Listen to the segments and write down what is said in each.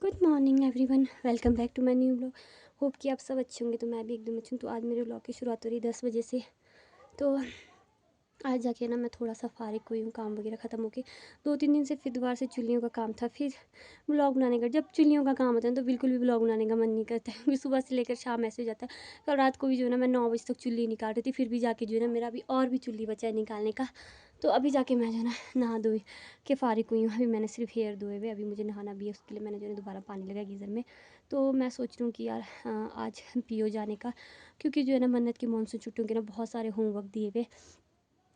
Good morning everyone, welcome back to my new blog. Hope कि आप सब अच्छे होंगे। तो मैं भी एकदम अच्छी हूँ। तो आज मेरे ब्लॉग की शुरुआत हो रही है 10 बजे से। तो आज जाके ना मैं थोड़ा सा फारिग हुई हूँ, काम वगैरह ख़त्म होके। 2-3 दिन से फिर दोबारा से चुल्लियों का काम था, फिर ब्लॉग बनाने का। जब चुल्लियों का काम होता है तो बिल्कुल भी ब्लॉग बनाने का मन नहीं करता है, क्योंकि सुबह से लेकर शाम ऐसे हो जाता है। कल रात को भी जो है ना मैं 9 बजे तक चुल्ली निकाल रही थी, फिर भी जाके जो है ना मेरा अभी और भी चुल्ली बचा है निकालने का। तो अभी जाके मैं जो है ना नहा धोई के फ़ारिग हुई हूँ। अभी मैंने सिर्फ हेयर धोए हुए, अभी मुझे नहाना भी है, उसके लिए मैंने जो है दोबारा पानी लगाया गीज़र में। तो मैं सोच रही हूँ कि यार आज पीओ जाने का, क्योंकि जो है ना मन्नत की मानसून छुट्टियों के ना बहुत सारे होमवर्क दिए हुए,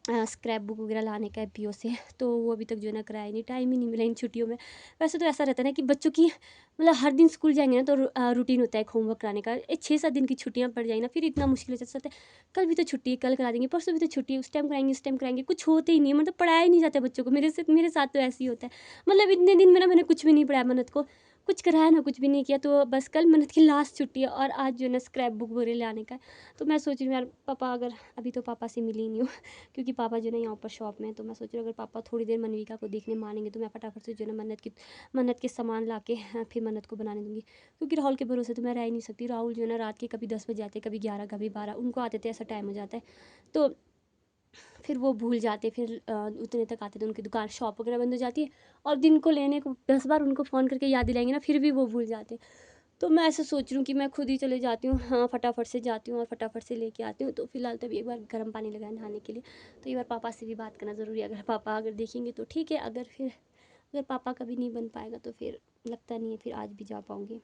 स्क्रैप बुक वगैरह लाने का है पीओ से। तो वो अभी तक जो है ना कराया नहीं, टाइम ही नहीं मिला इन छुट्टियों में। वैसे तो ऐसा रहता है ना कि बच्चों की मतलब हर दिन स्कूल जाएंगे ना तो रूटीन होता है एक होमवर्क कराने का। 6-7 दिन की छुट्टियां पड़ जाएंगी ना, फिर इतना मुश्किल हो जाता है। कल भी तो छुट्टी है, कल करा देंगे, परसों भी तो छुट्टी है, उस टाइम कराएंगे, इस टाइम कराएंगे, कुछ होते ही नहीं है। मतलब पढ़ाया ही नहीं जाता बच्चों को। मेरे साथ तो ऐसे ही होता है। मतलब इतने दिन में ना मैंने कुछ भी नहीं पढ़ाया मन्नत को, कुछ कराया ना, कुछ भी नहीं किया। तो बस कल मन्नत की लास्ट छुट्टी है और आज जो है ना स्क्रैप बुक वगैरह लाने का है। तो मैं सोच रही हूँ यार पापा, अगर अभी तो पापा से मिली नहीं हूँ क्योंकि पापा जो है ना यहाँ पर शॉप में है। तो मैं सोच रही हूँ अगर पापा थोड़ी देर मनविका को देखने मानेंगे तो मैं फटाफट से जो है ना मन्नत के सामान ला के फिर मन्नत को बनाने दूँगी। क्योंकि राहुल के भरोसे तो मैं रह ही नहीं सकती। राहुल जो है ना रात के कभी 10 बजे आते, कभी 11, कभी 12, उनको आते थे ऐसा टाइम हो जाता है। तो फिर वो भूल जाते, फिर उतने तक आते थे, उनकी दुकान शॉप वगैरह बंद हो जाती है। और दिन को लेने को 10 बार उनको फ़ोन करके याद दिलाएंगे ना, फिर भी वो भूल जाते। तो मैं ऐसे सोच रही हूँ कि मैं खुद ही चले जाती हूँ, हाँ फटाफट से जाती हूँ और फटाफट से लेके आती हूँ। तो फिलहाल तभी एक बार गर्म पानी लगाया नहाने के लिए। तो एक बार पापा से भी बात करना ज़रूरी है। अगर पापा अगर देखेंगे तो ठीक है, अगर पापा का भी नहीं बन पाएगा तो फिर लगता नहीं है फिर आज भी जा पाऊँगी।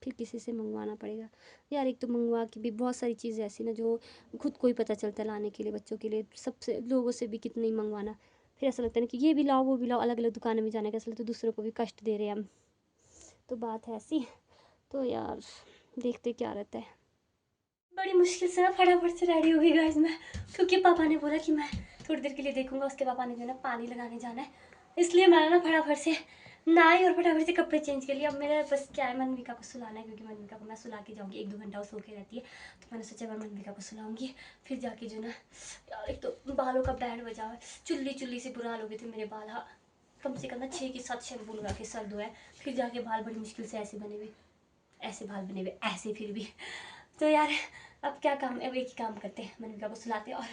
फिर किसी से मंगवाना पड़ेगा यार। एक तो मंगवा के भी बहुत सारी चीज़ें ऐसी ना जो खुद को ही पता चलता है लाने के लिए, बच्चों के लिए, सबसे लोगों से भी कितना ही मंगवाना। फिर ऐसा लगता है ना कि ये भी लाओ वो भी लाओ, अलग अलग दुकानों में जाने का, ऐसा लगता है दूसरों को भी कष्ट दे रहे हैं हम। तो बात है ऐसी। तो यार देखते क्या रहता है। बड़ी मुश्किल से ना फटाफट से रेडी हो गई गाइस मैं, क्योंकि पापा ने बोला कि मैं थोड़ी देर के लिए देखूंगा। उसके पापा ने जो है ना पानी लगाने जाना है, इसलिए मैंने ना फटाफट से नहाई और फटाफट से कपड़े चेंज कर लिए। अब मेरा बस क्या है, मनविका को सुलाना है, क्योंकि मनविका को मैं सुला के जाऊँगी। 1-2 घंटा वो सो के रहती है। तो मैंने सोचा मैं मनविका को सुलाऊंगी, फिर जाके जो ना यार एक तो बालों का बैंड बजा हुआ है, चुल्ली से बुरा हाल हो गए थे मेरे बाल। हाँ कम से कम ना 6 की 7 शैम्पू लगा के सर धोया, फिर जाके बाल बड़ी मुश्किल से ऐसे बने हुए, ऐसे बाल बने हुए ऐसे फिर भी। तो यार अब क्या काम है, अब एक ही काम करते हैं, मनविका को सुलाते हैं। और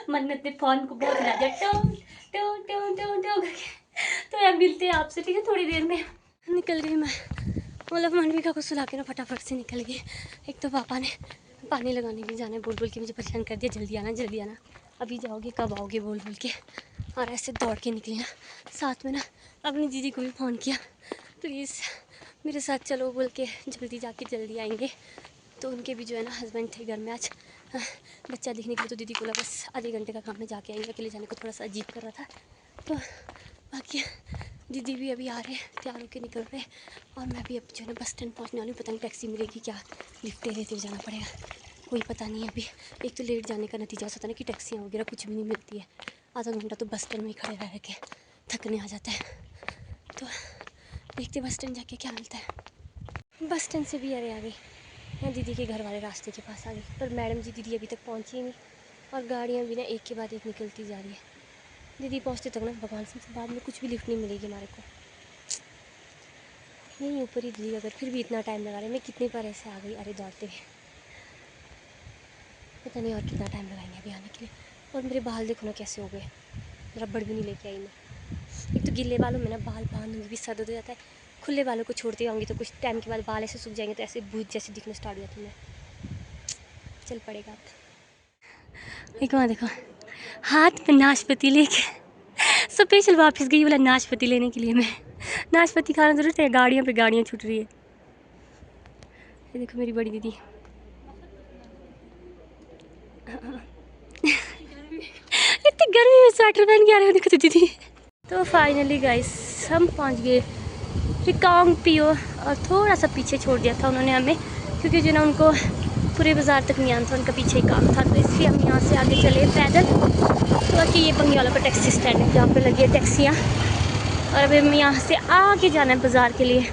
मन्नत ने फ़ोन को बहुत हिला दिया, टो टो टो टो टो करके। तो यार मिलते हैं आपसे, ठीक है, थोड़ी देर में। निकल गई मैं, मतलब मनविका को सुला के ना फटाफट से निकल गई। एक तो पापा ने पानी लगाने के लिए जाना है बोल बोल के मुझे परेशान कर दिया, जल्दी आना जल्दी आना, अभी जाओगे कब आओगे बोल बोल के। और ऐसे दौड़ के निकली ना। साथ में ना अपनी दीदी को भी फ़ोन किया, प्लीज़ मेरे साथ चलो बोल के, जल्दी जाके जल्दी आएंगे। तो उनके भी जो है ना हस्बैंड थे घर में आज बच्चा देखने के लिए। तो दीदी को लगा बस आधे घंटे का काम में जाके आएंगे, अकेले जाने को थोड़ा सा अजीब कर रहा था। तो बाकी दीदी भी अभी आ रहे हैं, तैयार होकर निकल रहे हैं। और मैं भी अब जो है ना बस स्टैंड पहुँचने वाली हूँ। पता नहीं टैक्सी मिलेगी क्या, लिफ्ट लेते हुए जाना पड़ेगा, कोई पता नहीं है अभी। एक तो लेट जाने का नतीजा हो सकता है ना कि टैक्सियाँ वगैरह कुछ भी नहीं मिलती है। आधा घंटा तो बस स्टैंड में ही खड़े रह के थकने आ जाता है। तो देखते बस स्टैंड जाके क्या मिलता है। बस स्टैंड से भी अरे आ गई, मैं दीदी के घर वाले रास्ते के पास आ गई। पर मैडम जी दीदी अभी तक पहुंची ही नहीं, और गाड़ियाँ भी ना एक के बाद एक निकलती जा रही है। दीदी पहुंचते तक ना भगवान सिंह से बाद में कुछ भी लिफ्ट नहीं मिलेगी हमारे को। यहीं ऊपर ही दीदी, अगर फिर भी इतना टाइम लगा रहे, मैं कितने बार ऐसे आ गई अरे दौड़ते हुए। पता नहीं और कितना टाइम लगाएंगे अभी आने के लिए। और मेरे बाल देखो ना कैसे हो गए, रबड़ भी नहीं लेके आई मैं। एक तो गिले बालों में ना बाल बांधूंगी भी सर्द हो जाता है, खुले बालों को छोड़ती होंगी तो कुछ टाइम के बाद बाल ऐसे सूख जाएंगे, तो ऐसे भूत जैसे दिखना स्टार्ट हो जाती है। चल पड़ेगा अब। एक वहाँ देखो, हाथ पे नाशपाती लेके स्पेशल वापस गई बोला नाशपाती लेने के लिए। मैं नाशपाती खाना जरूर है, गाड़ियों पे गाड़ियाँ छूट रही है। ये देखो मेरी बड़ी दीदी इतनी गर्मी में स्वेटर पहन के आ रहे हो, देखो तो दीदी। तो फाइनली गाइस हम पहुंच गए रिकांग पीओ। और थोड़ा सा पीछे छोड़ दिया था उन्होंने हमें, क्योंकि जो ना उनको पूरे बाज़ार तक नहीं आना था, उनका पीछे ही काम था। तो इसलिए हम यहाँ से आगे चले पैदल। तो बाकी ये बंगी वाला का टैक्सी स्टैंड है जहाँ पे लगी है टैक्सियाँ। और अभी हमें यहाँ से आगे जाना है बाज़ार के लिए।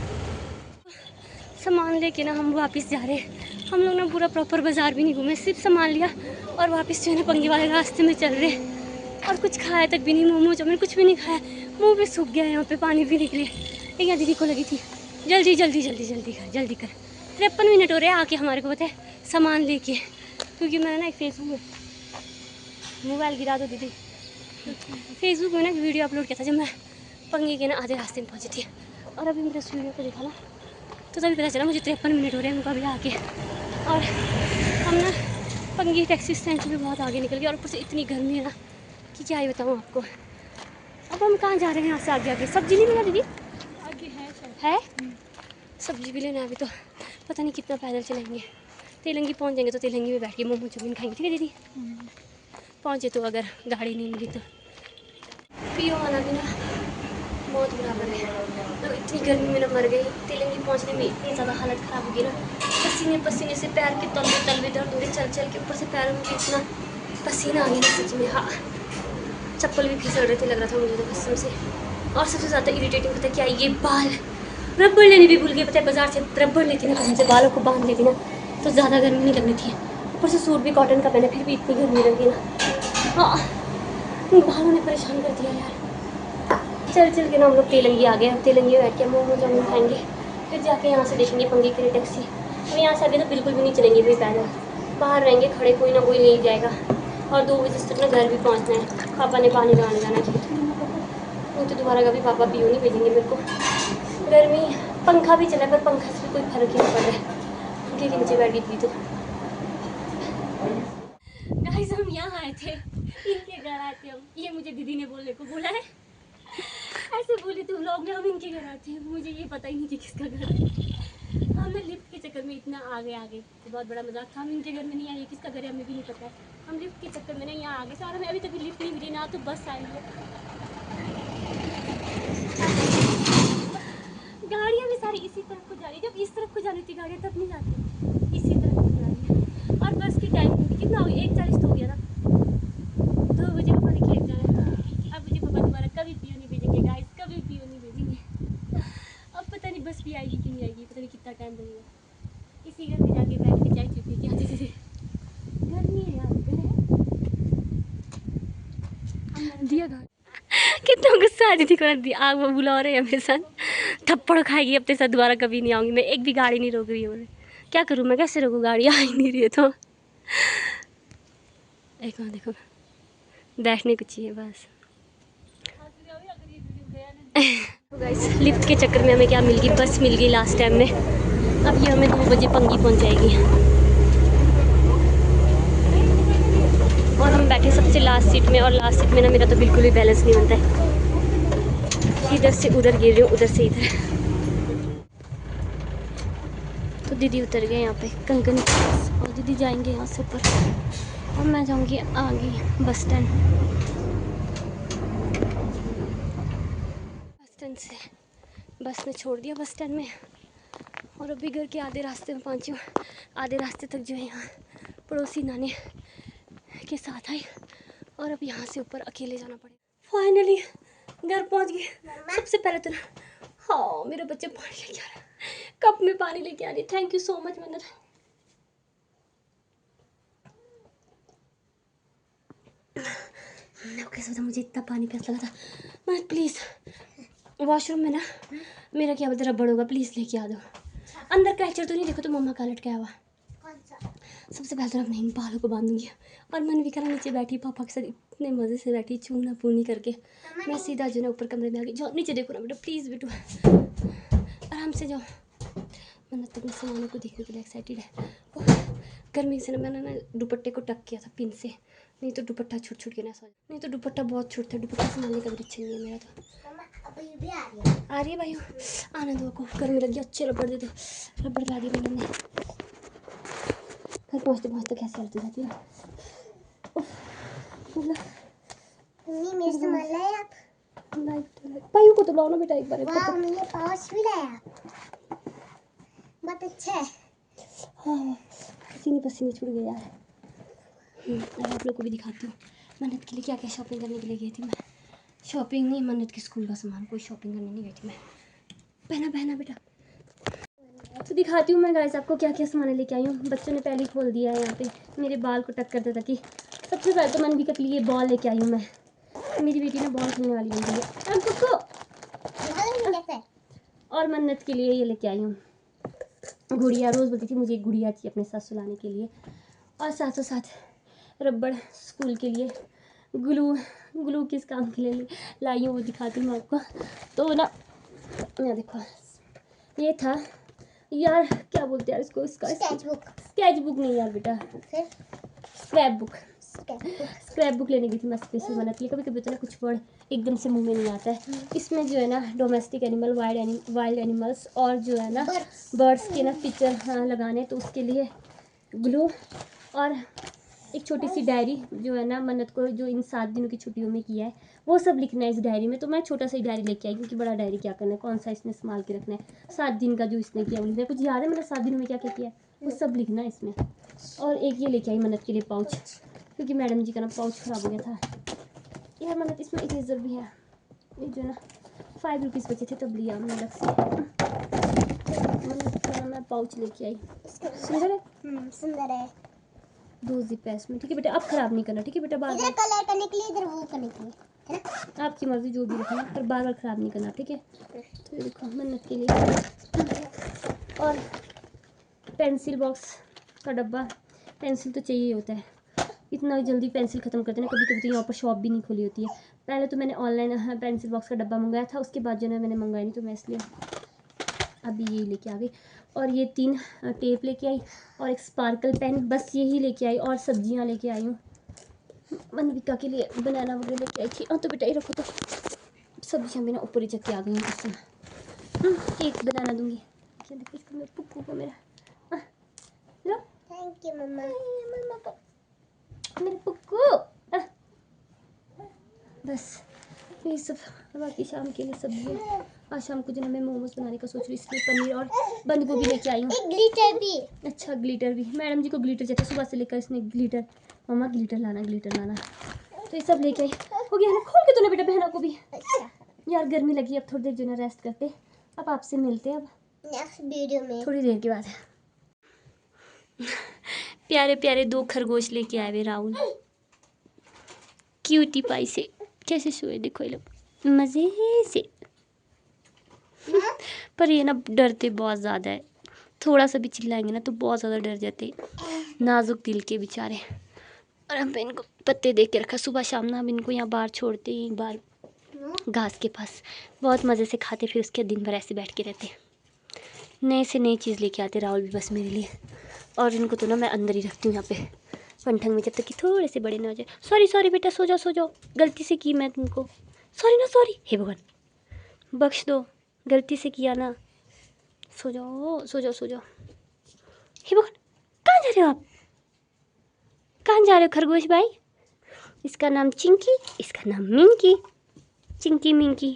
सामान लेके ना हम वापस जा रहे हैं। हम लोग ना पूरा प्रॉपर बाज़ार भी नहीं घूमे, सिर्फ सामान लिया और वापस जो है ना बंगी वाले रास्ते में चल रहे हैं। और कुछ खाया तक भी नहीं, मोमो चाउमीन कुछ भी नहीं खाया, मुँह भी सूख गया है, यहाँ पे पानी भी निकले। एक यहाँ दीदी को लगी थी जल्दी जल्दी जल्दी जल्दी कर, जल्दी कर। 53 मिनट हो रहे हैं आके हमारे को, पता है, सामान लेके। क्योंकि मैंने ना एक फेसबुक में, मोबाइल गिरा दो दीदी, फेसबुक में ना एक वीडियो अपलोड किया था जब मैं पंगे के ना आधे रास्ते में पहुंची थी। और अभी मैंने उस वीडियो को देखा ना, तो तभी पता चला मुझे 53 मिनट हो रहे हैं उनको अभी आके। और हम ना पंगी टैक्सी स्टैंड से भी बहुत आगे निकल गए, और ऊपर से इतनी गर्मी है ना कि क्या ही बताऊँ आपको। अब हम कहाँ जा रहे हैं यहाँ से आगे? आगे सब्जी नहीं मिला दीदी? आगे है सब्जी भी लेना है अभी, तो पता नहीं कितना पैदल चलेंगे। तेलंगी पहुँच जाएंगे तो तेलंगी में बैठ के मोमो चाउमीन खाएंगे, ठीक है दीदी? पहुँचे तो, अगर गाड़ी नहीं मिली तो। पियो वाला भी ना बहुत बराबर है, तो इतनी गर्मी में ना मर गई। तेलंगी पहुँचने में इतनी ज़्यादा हालत ख़राब हो गई ना, पसीने पसीने से पैर के तलवे दर्द हो रहे चल चल के, ऊपर से पैरों में भी इतना पसीना आ गया ना सच में। हाँ, चप्पल भी फिसल रहे थे लग रहा था मुझे तो कसम से। और सबसे ज़्यादा इरिटेटिंग पता है क्या, ये बाल रबड़ लेने भी भूल गए। पता है बाज़ार से रबड़ लेती ना, कहीं से बालों को बांध लेती ना तो ज़्यादा गर्मी नहीं लगनी थी। ऊपर से सूट भी कॉटन का पहना, फिर भी इतनी गर्मी लगी ना। हाँ, बालों ने परेशान कर दिया यार। चल चल के ना हम लोग तेलंगी आ गए। अब तेलंगी में बैठ के मोमो चाउमीन खाएंगे, फिर जाके यहाँ से देखेंगे पंगी के लिए टैक्सी। अब यहाँ से आगे तो बिल्कुल भी नहीं चलेंगे भाई, पैदल बाहर रहेंगे खड़े, कोई ना कोई ले जाएगा। और 2 बजे तक ना घर भी पहुँचना है। पापा ने पानी लाने जाना है, नहीं तो दोबारा कभी पापा पीओ नहीं भेजेंगे मेरे को। गर्मी, पंखा भी चला पर पंखा से कोई फर्क ही नहीं पड़ रहा है, पंखे के नीचे बैठी थी। तो गाइस हम यहाँ आए थे, इनके घर आए थे हम। ये मुझे दीदी ने बोलने को बोला है, ऐसे बोले तो व्लॉग में हम इनके घर आते हैं। मुझे ये पता ही नहीं कि किसका घर है। हमने लिफ्ट के चक्कर में इतना आगे तो बहुत बड़ा मजाक था। हम इनके घर में नहीं आए, किसका घर है हमें भी नहीं पता है। हम लिफ्ट के चक्कर में ना यहाँ आगे से, और हमें अभी तक लिफ्ट नहीं मिली ना, तो बस आई है। गाड़ियाँ भी सारी इसी तरफ को जा रही है, जब इस तरफ को जानी थी गाड़ियाँ तब नहीं जाती, इसी तरफ को जा रही है। और बस की टाइम कितना हो गया, 1:40 तो हो गया ना, 2 बजे पापा ने खेत जाना है। अब मुझे पापा दोबारा कभी पीओ नहीं भेजेंगे गाइस, कभी पीओ नहीं भेजेंगे। अब पता नहीं बस भी आएगी कि नहीं आएगी, पता नहीं कितना टाइम लगेगा। इसी घर में जाके बैठ के चाय चुपी क्या दीदी, गर्मी है यार, दिया घर कितना गुस्सा आ रही थी। आग वो बुला रहे हैं मेरे साथ, थप्पड़ खाएगी अपने साथ, दोबारा कभी नहीं आऊँगी मैं। एक भी गाड़ी नहीं रोक रही है मुझे, क्या करूँ मैं, कैसे रोकूँ, गाड़ी आ ही नहीं रही है। तो एक और देखो, बैठने को चाहिए बस। गाइस लिफ्ट के चक्कर में हमें क्या मिल गई, बस मिल गई लास्ट टाइम में। अब ये हमें 2 बजे पंगी पहुंच जाएगी, और हम बैठे सबसे लास्ट सीट में। और लास्ट सीट में ना मेरा तो बिल्कुल भी बैलेंस नहीं बनता है, इधर से उधर गिर रही हूँ, उधर से इधर। तो दीदी उतर गए यहाँ पे कंकन, और दीदी जाएंगे यहाँ से ऊपर, और मैं जाऊँगी आगे बस स्टैंड। बस स्टैंड से बस ने छोड़ दिया बस स्टैंड में, और अभी घर के आधे रास्ते में पहुँची हूँ। आधे रास्ते तक जो है यहाँ पड़ोसी नानी के साथ आई, और अब यहाँ से ऊपर अकेले जाना पड़ेगा। फाइनली घर पहुँच गए। सबसे पहले तो हाँ, मेरे बच्चे पानी लेके आ रहे हैं, कप में पानी लेके आ रही। थैंक यू सो मच मन्नत। कैसे होता, मुझे इतना पानी प्यास लगा था। मैं प्लीज़ वॉशरूम में ना मेरा क्या बोलते रबड़ होगा, प्लीज़ लेके आ दो। अंदर कैचर तो नहीं, देखो तो मम्मा का लटकाया हुआ। सबसे पहले तो अपने इन बालों को बांधूंगी। और मन भी करा नीचे बैठी पापा के साथ, इतने मज़े से बैठी चूना पूनी करके। मैं सीधा जो ना ऊपर कमरे में आ गई। जाओ नीचे देखो ना बेटा, प्लीज़ बेटू आराम से जाओ। मैंने तो अपने सामानों को देखने के लिए एक्साइटेड है। गर्मी से ना मैंने ना दुपट्टे को टक किया था पिन से, नहीं तो दुपट्टा छूट छूट के ना सो, नहीं तो दुपट्टा बहुत छूटता है। दुपट्टा संभालने का भी अच्छा नहीं है मेरा। तो आ रही है भाई, आने दो को, गर्मी लगी, अच्छे रबड़ दे दो। रबड़ ला दी मैंने, घर पहुँचते पहुँचते कैसे हलती जाती है मतलब। मेरे सामान लाए आप? भाइयों को तो लाओ ना बेटा एक बार। वाह मैंने पाउच भी लाया, बहुत अच्छा है। हाँ पसीने पसीने छूट गए यार। अब आप लोग को भी दिखाती हूँ मन्नत के लिए क्या क्या शॉपिंग करने के लिए गई थी मैं। शॉपिंग नहीं, मन्नत के स्कूल का सामान, कोई शॉपिंग करने नहीं गई थी मैं। पहना पहना बेटा। तो दिखाती हूँ मैं गाइस आपको क्या क्या सामान लेके आई हूँ। बच्चों ने पहले ही खोल दिया है यहाँ पे, मेरे बाल को टक कर देता कि सबसे पहले तो मन भी के लिए बॉल लेके आई हूँ मैं। मेरी बेटी ना बॉल खेलने वाली बन गई है। और मन्नत के लिए ये लेके आई हूँ गुड़िया। रोज़ बोलती थी मुझे एक गुड़िया चाहिए अपने साथ सुलाने के लिए। और साथों साथ रबड़ स्कूल के लिए, ग्लू किस काम के लिए लाई हूँ वो दिखाती हूँ आपको। तो ना ये देखो, ये था यार, क्या बोलते हैं इसको, इसका स्केच बुक नहीं यार बेटा, स्क्रैप बुक लेने गई थी मैं स्पेशल मन्नत के लिए। कभी कभी तो ना कुछ वर्ड एकदम से मुंह में नहीं आता है। इसमें जो है ना डोमेस्टिक एनिमल, वाइल्ड एनिमल्स और जो है ना बर्ड्स के ना पिक्चर हाँ लगाने, तो उसके लिए ग्लू और एक छोटी सी डायरी जो है ना मन्नत को जो इन 7 दिनों की छुट्टियों में किया है वो सब लिखना है इस डायरी में। तो मैं छोटा सा ही डायरी लेके आई क्योंकि बड़ा डायरी क्या करना है, कौन सा इसने संभाल के रखना है। 7 दिन का जो इसने किया वो लिखना है। कुछ याद है मतलब 7 दिनों में क्या क्या किया है वो सब लिखना है इसमें। और एक ये लेके आई मन्नत के लिए पाउच, क्योंकि मैडम जी का ना पाउच ख़राब हो गया था यार। मन्नत इसमें इरेजर भी है, ये जो ना 5 रुपीज़ बचे थे तब लिया हमने अलग से। मन्नत का मैं पाउच लेके आई, सुंदर है, सुंदर है। 2 जिप है इसमें। ठीक है बेटा, अब ख़राब नहीं करना, ठीक है बेटा, बार इधर कलर करने के लिए, इधर वो करने के लिए, है ना? आपकी मर्जी जो भी रखना, पर बार बार ख़राब नहीं करना, ठीक है। तो ये देखो मन्नत के लिए। और पेंसिल बॉक्स का डब्बा, पेंसिल तो चाहिए होता है, इतना जल्दी पेंसिल ख़त्म करते हैं। कभी कभी तो यहाँ पर शॉप भी नहीं खुली होती है। पहले तो मैंने ऑनलाइन पेंसिल बॉक्स का डब्बा मंगाया था, उसके बाद जो है मैंने मंगाया नहीं, तो मैं इसलिए अभी यही लेके आ गई। और ये 3 टेप लेके आई और एक स्पार्कल पेन, बस यही लेके आई। और सब्जियां लेके आई हूँ मनविका के लिए, बनाना वगैरह लेके आई थी। तो बेटा ये रखो, तो सब्जियां मैंने ऊपर ही चक्के आ गई हैं। एक बनाना दूंगी, देखो इसको मेरे पुक्कू को, मेरा लो, थैंक यू मम्मा। मम्मा को, मेरे पुक्कू। बस ये सब, बाकी शाम के लिए सब्जी। आज शाम को जो मैं मोमोज बनाने का सोच रही हूँ, इसलिए पनीर और बंद गोभी लेके आई हूँ। एक ग्लिटर भी। अच्छा ग्लिटर भी, मैडम जी को ग्लिटर चाहिए, सुबह से लेकर इसने ग्लिटर, मम्मा ग्लिटर लाना ग्लिटर लाना। तो ये सब लेके आई। हो गया ना, खोल के तो ना बेटा बहना को भी। अच्छा यार गर्मी लगी, अब थोड़ी देर जो ना रेस्ट करते, अब आपसे मिलते हैं अब नेक्स्ट वीडियो में थोड़ी देर के बाद। प्यारे प्यारे 2 खरगोश लेके आए वे राहुल, क्यूटी पाई से। कैसे सोए देखो ये लोग मज़े से। पर ये ना डरते बहुत ज़्यादा है, थोड़ा सा भी चिल्लाएंगे ना तो बहुत ज़्यादा डर जाते, नाजुक दिल के बेचारे। और हम इनको पत्ते दे के रखा, सुबह शाम ना हम इनको यहाँ बाहर छोड़ते हैं, एक बार घास के पास, बहुत मज़े से खाते, फिर उसके दिन भर ऐसे बैठ के रहते। नए से नई चीज़ लेके आते राहुल भी बस मेरे लिए। और इनको तो ना मैं अंदर ही रखती हूँ यहाँ पे पंठंग में, जब तक कि थोड़े से बड़े ना हो जाए। सॉरी बेटा, सो जाओ, गलती से की मैं तुमको, सॉरी। हे भगवान बख्श दो, गलती से किया ना, सो जाओ। हे भगवान, कहाँ जा रहे हो आप, कहाँ जा रहे हो खरगोश भाई? इसका नाम चिंकी, इसका नाम मिंकी, चिंकी मिंकी।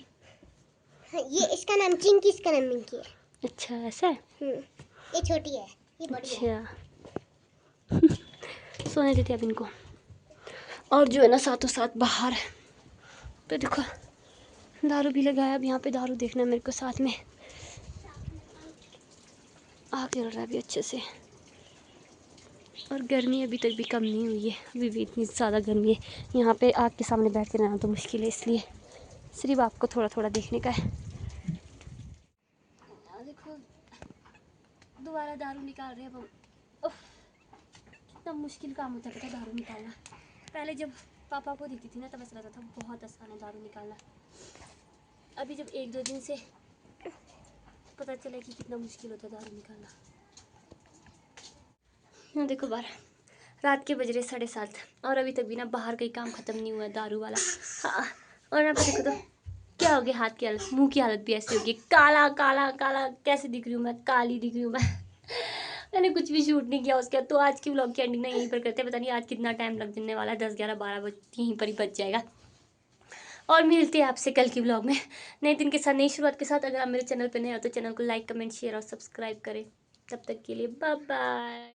ये इसका नाम चिंकी, इसका नाम मिंकी है। अच्छा ऐसा है। ये छोटी है, ये बड़ी है। अच्छा सोने देते अब इनको। और जो है ना साथों साथ बाहर तो देखो दारू भी लगाया। अब यहाँ पे दारू देखना है मेरे को, साथ में आग जल रहा है अभी अच्छे से। और गर्मी अभी तक भी कम नहीं हुई है, अभी भी इतनी ज़्यादा गर्मी है। यहाँ पे आग के सामने बैठ के रहना तो मुश्किल है, इसलिए सिर्फ आपको थोड़ा थोड़ा देखने का है। देखो दोबारा दारू निकाल रहे हैं अब हम। कितना मुश्किल काम होता है दारू निकालना। पहले जब पापा को दिखती थी ना तब ऐसा लगता था बहुत आसान है दारू निकालना। अभी जब 1-2 दिन से पता चला कि कितना मुश्किल होता है दारू निकालना। यहाँ देखो बाहर रात के बज रहे 7:30 और अभी तक भी ना बाहर का ही काम ख़त्म नहीं हुआ है दारू वाला। हाँ, और यहाँ पे देखो तो क्या हो गया, हाथ की हालत, मुंह की हालत भी ऐसी होगी, काला काला काला। कैसे दिख रही हूँ मैं, काली दिख रही हूँ मैं। मैंने कुछ भी शूट नहीं किया उसका। तो आज की व्लॉग की एंडिंग ना यहीं पर करते हैं। पता नहीं आज कितना टाइम लग जाने वाला है, 10, 11, 12 बजे यहीं पर ही बच जाएगा। और मिलते हैं आपसे कल की व्लॉग में नए दिन के साथ, नई शुरुआत के साथ। अगर आप मेरे चैनल पर नए हो तो चैनल को लाइक, कमेंट, शेयर और सब्सक्राइब करें। तब तक के लिए बाय बाय।